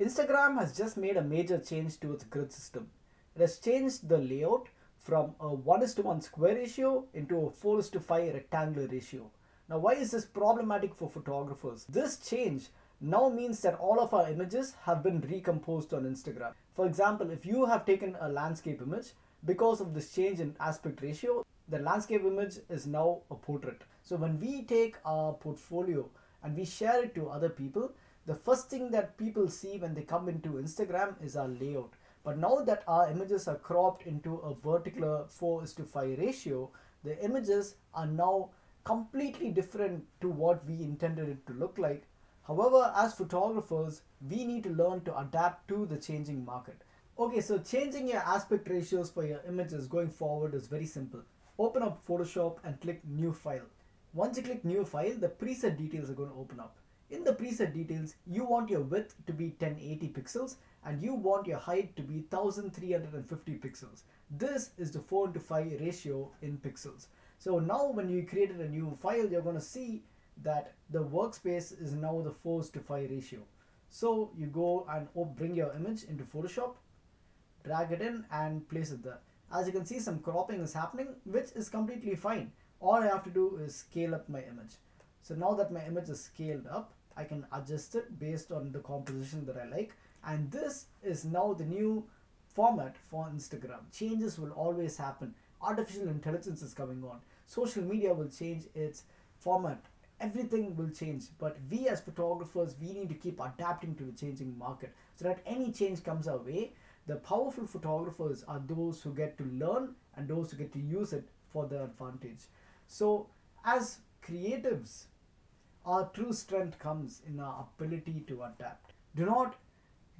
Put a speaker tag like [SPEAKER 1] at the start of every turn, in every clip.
[SPEAKER 1] Instagram has just made a major change to its grid system. It has changed the layout from a 1:1 square ratio into a 4:5 rectangular ratio. Now, why is this problematic for photographers? This change now means that all of our images have been recomposed on Instagram. For example, if you have taken a landscape image, because of this change in aspect ratio, the landscape image is now a portrait. So when we take our portfolio and we share it to other people, the first thing that people see when they come into Instagram is our layout. But now that our images are cropped into a vertical 4:5 ratio, the images are now completely different to what we intended it to look like. However, as photographers, we need to learn to adapt to the changing market. Okay, so changing your aspect ratios for your images going forward is very simple. Open up Photoshop and click New File. Once you click New File, the preset details are going to open up. In the preset details, you want your width to be 1080 pixels and you want your height to be 1350 pixels. This is the 4:5 ratio in pixels. So now when you created a new file, you're going to see that the workspace is now the 4:5 ratio. So you go and bring your image into Photoshop, drag it in and place it there. As you can see, some cropping is happening, which is completely fine. All I have to do is scale up my image. So now that my image is scaled up, I can adjust it based on the composition that I like. And this is now the new format for Instagram. Changes will always happen. Artificial intelligence is coming on. Social media will change its format. Everything will change. But we as photographers, we need to keep adapting to the changing market so that any change comes our way. The powerful photographers are those who get to learn and those who get to use it for their advantage. So, as creatives, our true strength comes in our ability to adapt. Do not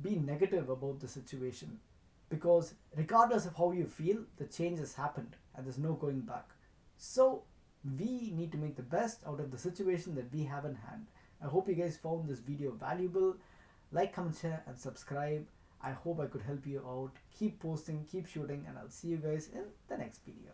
[SPEAKER 1] be negative about the situation because, regardless of how you feel, the change has happened and there's no going back. So, we need to make the best out of the situation that we have in hand. I hope you guys found this video valuable. Like, comment, share, and subscribe. I hope I could help you out. Keep posting, keep shooting, and I'll see you guys in the next video.